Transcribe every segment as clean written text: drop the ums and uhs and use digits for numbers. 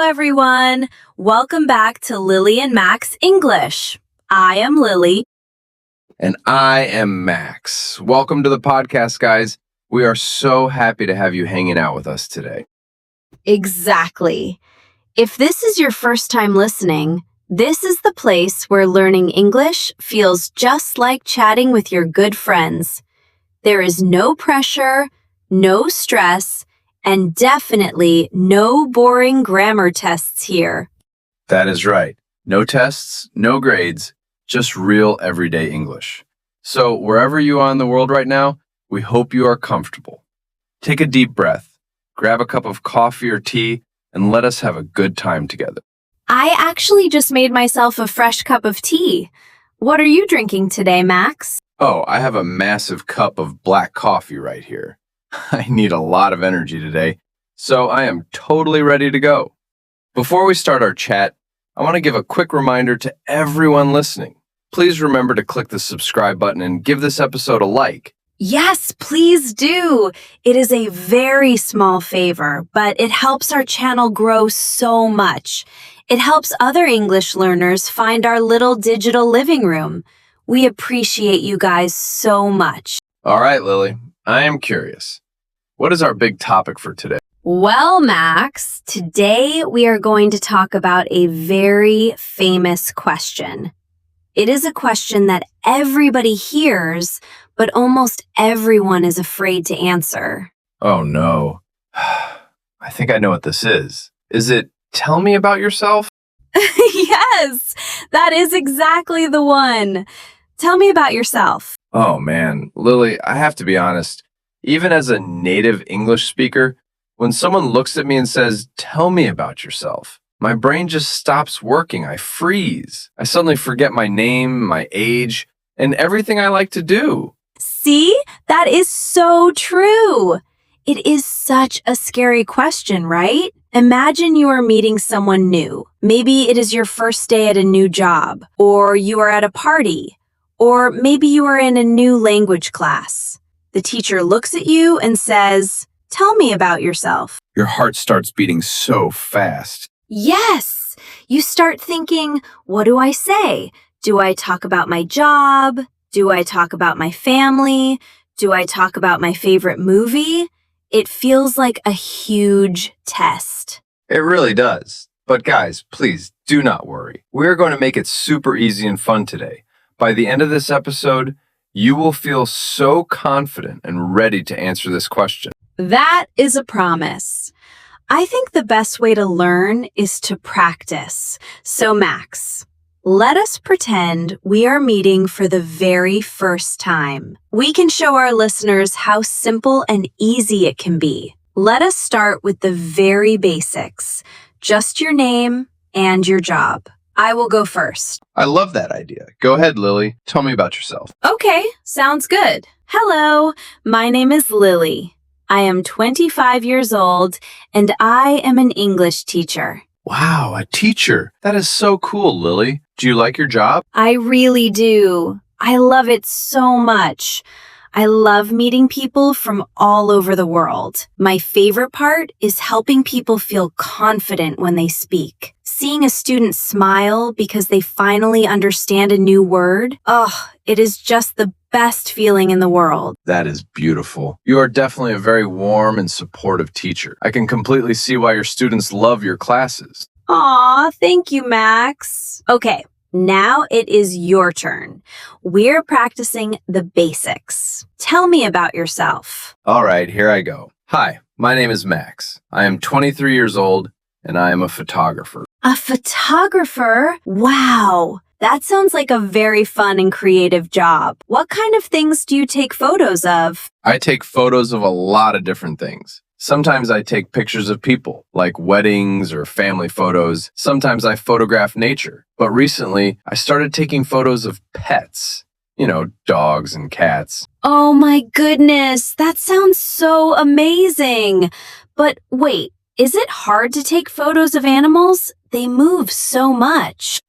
everyone. Welcome back to Lily and Max English. I am Lily. And I am Max. Welcome to the podcast, guys. We are so happy to have you hanging out with us today. Exactly. If this is your first time listening, this is the place where learning English feels just like chatting with your good friends. There is no pressure, no stress, and definitely no boring grammar tests here. That is right. No tests, no grades, just real everyday English. So wherever you are in the world right now, we hope you are comfortable. Take a deep breath, grab a cup of coffee or tea, and let us have a good time together. I actually just made myself a fresh cup of tea. What are you drinking today, Max? Oh, I have a massive cup of black coffee right here. I need a lot of energy today, so I am totally ready to go. Before we start our chat, I want to give a quick reminder to everyone listening. Please remember to click the subscribe button and give this episode a like. Yes, please do. It is a very small favor, but it helps our channel grow so much. It helps other English learners find our little digital living room. We appreciate you guys so much. All right, Lily, I am curious. What is our big topic for today? Well, Max, today we are going to talk about a very famous question. It is a question that everybody hears, but almost everyone is afraid to answer. Oh no. I think I know what this is. Is it tell me about yourself? Yes, that is exactly the one. Tell me about yourself. Oh man, Lily, I have to be honest. Even as a native English speaker, when someone looks at me and says, tell me about yourself, my brain just stops working. I freeze. I suddenly forget my name, my age, and everything I like to do. See, that is so true. It is such a scary question, right? Imagine you are meeting someone new. Maybe it is your first day at a new job, or you are at a party, or maybe you are in a new language class. The teacher looks at you and says, tell me about yourself. Your heart starts beating so fast. Yes, you start thinking, what do I say? Do I talk about my job? Do I talk about my family? Do I talk about my favorite movie? It feels like a huge test. It really does. But guys, please do not worry. We're going to make it super easy and fun today. By the end of this episode, you will feel so confident and ready to answer this question. That is a promise. I think the best way to learn is to practice. So, Max, let us pretend we are meeting for the very first time. We can show our listeners how simple and easy it can be. Let us start with the very basics, just your name and your job. I will go first. I love that idea. Go ahead, Lily. Tell me about yourself. Okay, sounds good. Hello, my name is Lily. I am 25 years old, and I am an English teacher. Wow, a teacher. That is so cool, Lily. Do you like your job? I really do. I love it so much. I love meeting people from all over the world. My favorite part is helping people feel confident when they speak. Seeing a student smile because they finally understand a new word, it is just the best feeling in the world. That is beautiful. You are definitely a very warm and supportive teacher. I can completely see why your students love your classes. Aw, thank you, Max. Okay. Now it is your turn. We're practicing the basics. Tell me about yourself. All right, here I go. Hi, my name is Max. I am 23 years old, and I am a photographer. A photographer? Wow, that sounds like a very fun and creative job. What kind of things do you take photos of? I take photos of a lot of different things. Sometimes I take pictures of people, like weddings or family photos. Sometimes I photograph nature. But recently, I started taking photos of pets. You know, dogs and cats. Oh my goodness, that sounds so amazing. But wait, is it hard to take photos of animals? They move so much.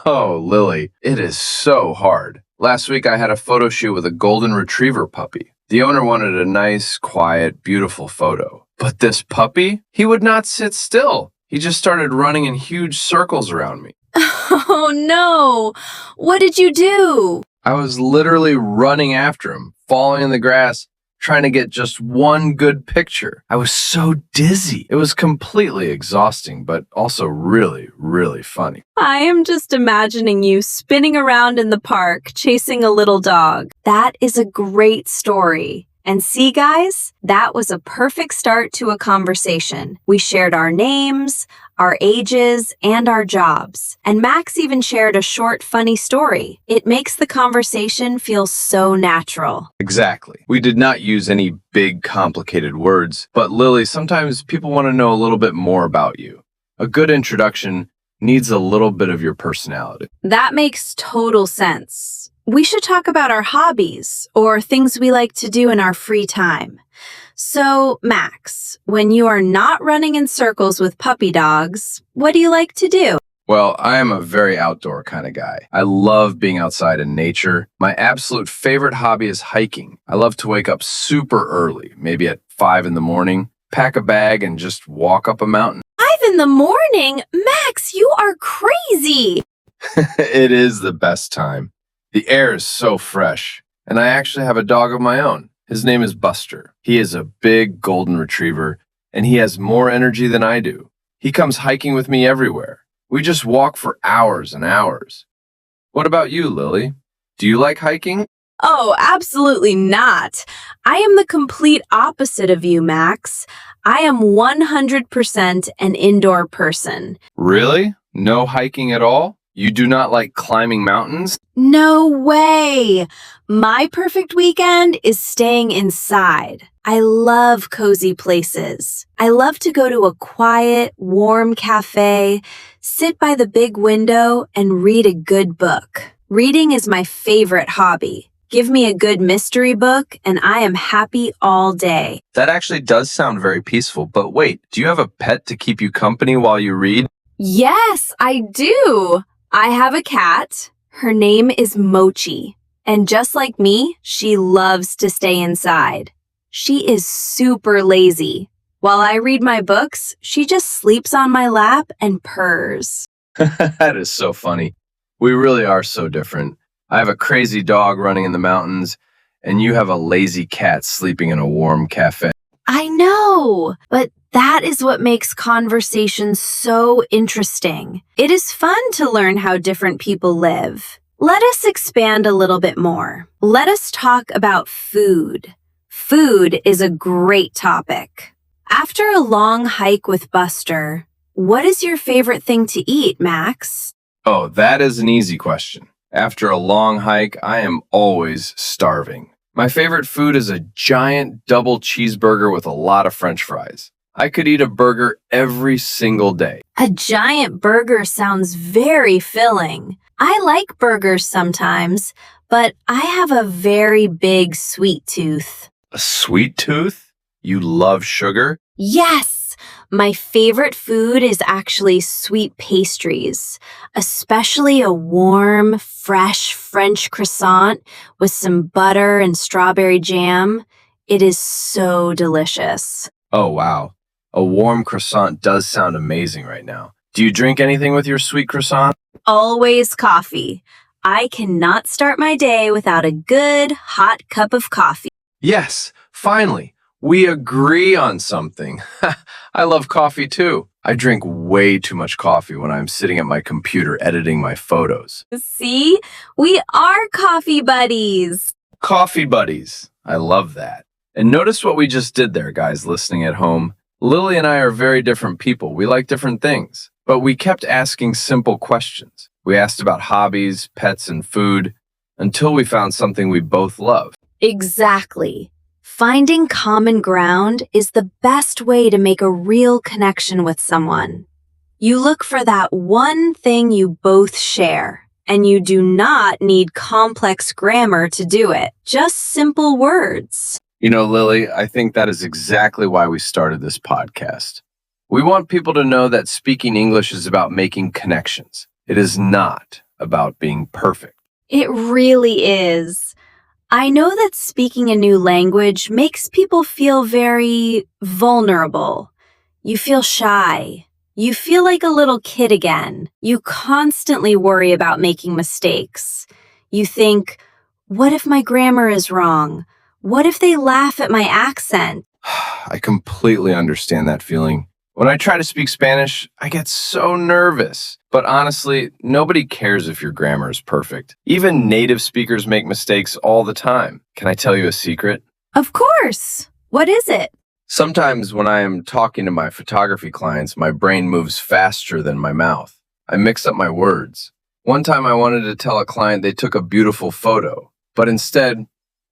Oh, Lily, it is so hard. Last week, I had a photo shoot with a golden retriever puppy. The owner wanted a nice, quiet, beautiful photo. But this puppy, he would not sit still. He just started running in huge circles around me. Oh no! What did you do? I was literally running after him, falling in the grass, trying to get just one good picture. I was so dizzy. It was completely exhausting, but also really, really funny. I am just imagining you spinning around in the park, chasing a little dog. That is a great story. And see, guys, that was a perfect start to a conversation. We shared our names, our ages, and our jobs. And Max even shared a short, funny story. It makes the conversation feel so natural. Exactly. We did not use any big, complicated words, but Lily, sometimes people want to know a little bit more about you. A good introduction needs a little bit of your personality. That makes total sense. We should talk about our hobbies or things we like to do in our free time. So, Max, when you are not running in circles with puppy dogs, what do you like to do? Well, I am a very outdoor kind of guy. I love being outside in nature. My absolute favorite hobby is hiking. I love to wake up super early, maybe at 5 in the morning, pack a bag, and just walk up a mountain. 5 in the morning? Max, you are crazy! It is the best time. The air is so fresh, and I actually have a dog of my own. His name is Buster. He is a big golden retriever, and he has more energy than I do. He comes hiking with me everywhere. We just walk for hours and hours. What about you, Lily? Do you like hiking? Oh, absolutely not. I am the complete opposite of you, Max. I am 100% an indoor person. Really? No hiking at all? You do not like climbing mountains? No way! My perfect weekend is staying inside. I love cozy places. I love to go to a quiet, warm cafe, sit by the big window, and read a good book. Reading is my favorite hobby. Give me a good mystery book, and I am happy all day. That actually does sound very peaceful, but wait, do you have a pet to keep you company while you read? Yes, I do. I have a cat. Her name is Mochi. And just like me, she loves to stay inside. She is super lazy. While I read my books, she just sleeps on my lap and purrs. That is so funny. We really are so different. I have a crazy dog running in the mountains, and you have a lazy cat sleeping in a warm cafe. I know, but that is what makes conversations so interesting. It is fun to learn how different people live. Let us expand a little bit more. Let us talk about food. Food is a great topic. After a long hike with Buster, what is your favorite thing to eat, Max? Oh, that is an easy question. After a long hike, I am always starving. My favorite food is a giant double cheeseburger with a lot of French fries. I could eat a burger every single day. A giant burger sounds very filling. I like burgers sometimes, but I have a very big sweet tooth. A sweet tooth? You love sugar? Yes! My favorite food is actually sweet pastries, especially a warm, fresh French croissant with some butter and strawberry jam. It is so delicious. Oh, wow. A warm croissant does sound amazing right now. Do you drink anything with your sweet croissant? Always coffee. I cannot start my day without a good, hot cup of coffee. Yes, finally. We agree on something. I love coffee too. I drink way too much coffee when I'm sitting at my computer editing my photos. See? We are coffee buddies. Coffee buddies. I love that. And notice what we just did there, guys listening at home. Lily and I are very different people. We like different things. But we kept asking simple questions. We asked about hobbies, pets, and food until we found something we both love. Exactly. Finding common ground is the best way to make a real connection with someone. You look for that one thing you both share, and you do not need complex grammar to do it, just simple words. You know, Lily, I think that is exactly why we started this podcast. We want people to know that speaking English is about making connections. It is not about being perfect. It really is. I know that speaking a new language makes people feel very vulnerable. You feel shy. You feel like a little kid again. You constantly worry about making mistakes. You think, what if my grammar is wrong? What if they laugh at my accent? I completely understand that feeling. When I try to speak Spanish, I get so nervous. But honestly, nobody cares if your grammar is perfect. Even native speakers make mistakes all the time. Can I tell you a secret? Of course. What is it? Sometimes when I am talking to my photography clients, my brain moves faster than my mouth. I mix up my words. One time I wanted to tell a client they took a beautiful photo, but instead,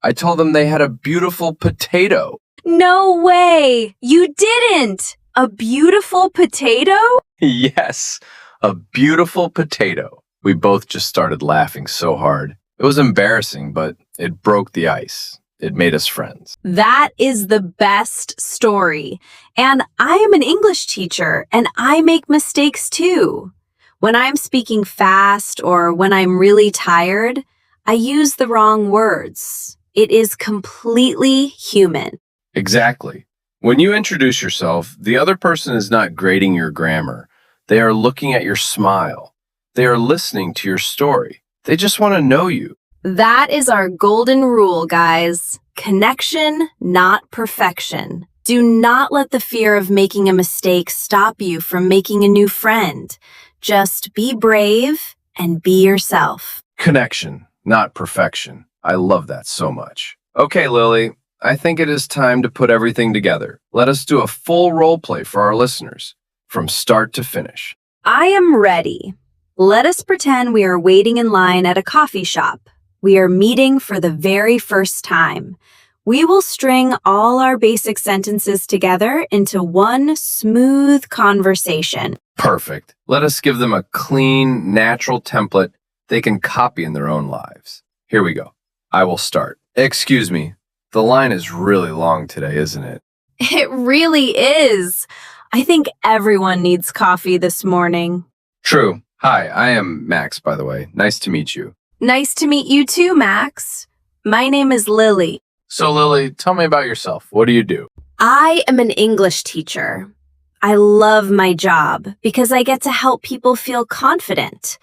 I told them they had a beautiful potato. No way! You didn't! A beautiful potato? Yes, a beautiful potato. We both just started laughing so hard. It was embarrassing, but it broke the ice. It made us friends. That is the best story. And I am an English teacher, and I make mistakes too. When I'm speaking fast or when I'm really tired, I use the wrong words. It is completely human. Exactly. When you introduce yourself, the other person is not grading your grammar. They are looking at your smile. They are listening to your story. They just want to know you. That is our golden rule, guys. Connection, not perfection. Do not let the fear of making a mistake stop you from making a new friend. Just be brave and be yourself. Connection, not perfection. I love that so much. Okay, Lily, I think it is time to put everything together. Let us do a full role play for our listeners, from start to finish. I am ready. Let us pretend we are waiting in line at a coffee shop. We are meeting for the very first time. We will string all our basic sentences together into one smooth conversation. Perfect. Let us give them a clean, natural template they can copy in their own lives. Here we go. I will start. Excuse me. The line is really long today, isn't it? It really is. I think everyone needs coffee this morning. True. Hi, I am Max, by the way. Nice to meet you. Nice to meet you too, Max. My name is Lily. So, Lily, tell me about yourself. What do you do? I am an English teacher. I love my job because I get to help people feel confident.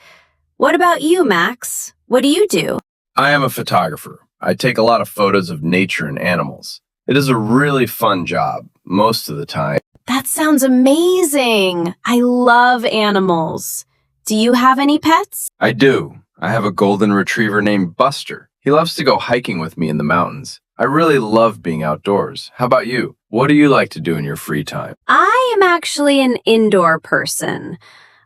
What about you, Max? What do you do? I am a photographer. I take a lot of photos of nature and animals. It is a really fun job, most of the time. That sounds amazing. I love animals. Do you have any pets? I do. I have a golden retriever named Buster. He loves to go hiking with me in the mountains. I really love being outdoors. How about you? What do you like to do in your free time? I am actually an indoor person.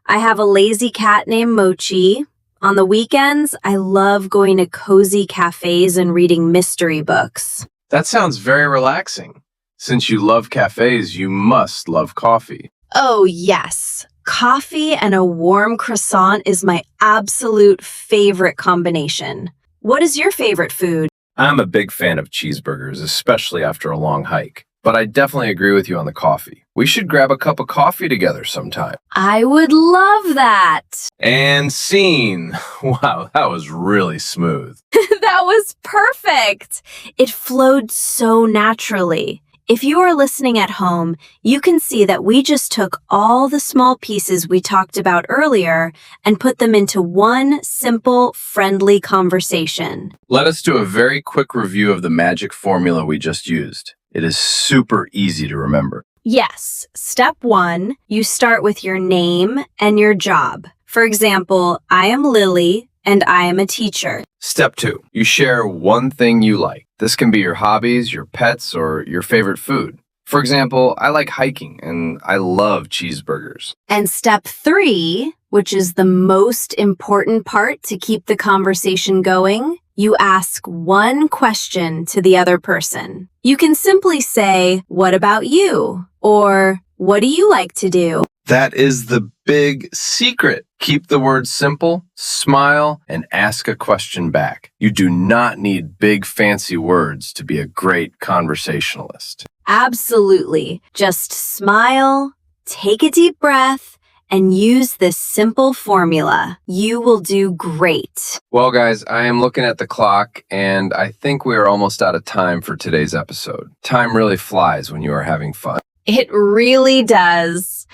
I have a lazy cat named Mochi. On the weekends, I love going to cozy cafes and reading mystery books. That sounds very relaxing. Since you love cafes, you must love coffee. Oh, yes. Coffee and a warm croissant is my absolute favorite combination. What is your favorite food? I'm a big fan of cheeseburgers, especially after a long hike. But I definitely agree with you on the coffee. We should grab a cup of coffee together sometime. I would love that. And scene. Wow, that was really smooth. That was perfect. It flowed so naturally. If you are listening at home, you can see that we just took all the small pieces we talked about earlier and put them into one simple, friendly conversation. Let us do a very quick review of the magic formula we just used. It is super easy to remember. Yes. Step 1, you start with your name and your job. For example, I am Lily and I am a teacher. Step 2, you share one thing you like. This can be your hobbies, your pets, or your favorite food. For example, I like hiking and I love cheeseburgers. And step 3, which is the most important part to keep the conversation going, you ask one question to the other person. You can simply say, "What about you?" or "What do you like to do?" That is the big secret. Keep the words simple, smile, and ask a question back. You do not need big fancy words to be a great conversationalist. Absolutely. Just smile, take a deep breath, and use this simple formula. You will do great. Well, guys, I am looking at the clock, and I think we are almost out of time for today's episode. Time really flies when you are having fun. It really does.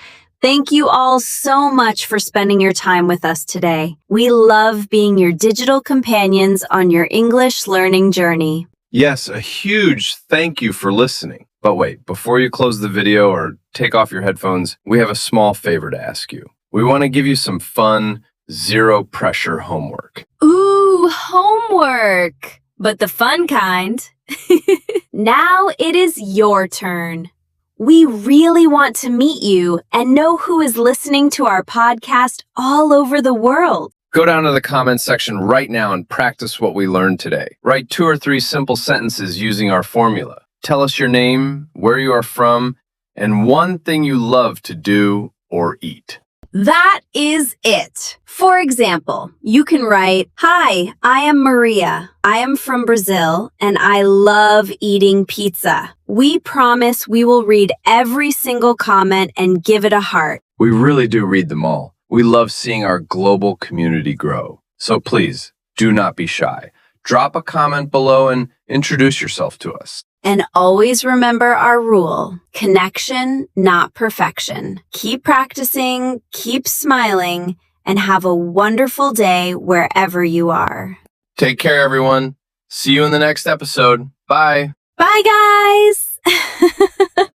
Thank you all so much for spending your time with us today. We love being your digital companions on your English learning journey. Yes, a huge thank you for listening. But wait, before you close the video or take off your headphones, we have a small favor to ask you. We want to give you some fun, zero pressure homework. Ooh, homework! But the fun kind. Now it is your turn. We really want to meet you and know who is listening to our podcast all over the world. Go down to the comments section right now and practice what we learned today. Write 2 or 3 simple sentences using our formula. Tell us your name, where you are from, and one thing you love to do or eat. That is it. For example, you can write, "Hi, I am Maria. I am from Brazil and I love eating pizza." We promise we will read every single comment and give it a heart. We really do read them all. We love seeing our global community grow. So please, do not be shy. Drop a comment below and introduce yourself to us. And always remember our rule: connection, not perfection. Keep practicing, keep smiling, and have a wonderful day wherever you are. Take care, everyone. See you in the next episode. Bye. Bye, guys!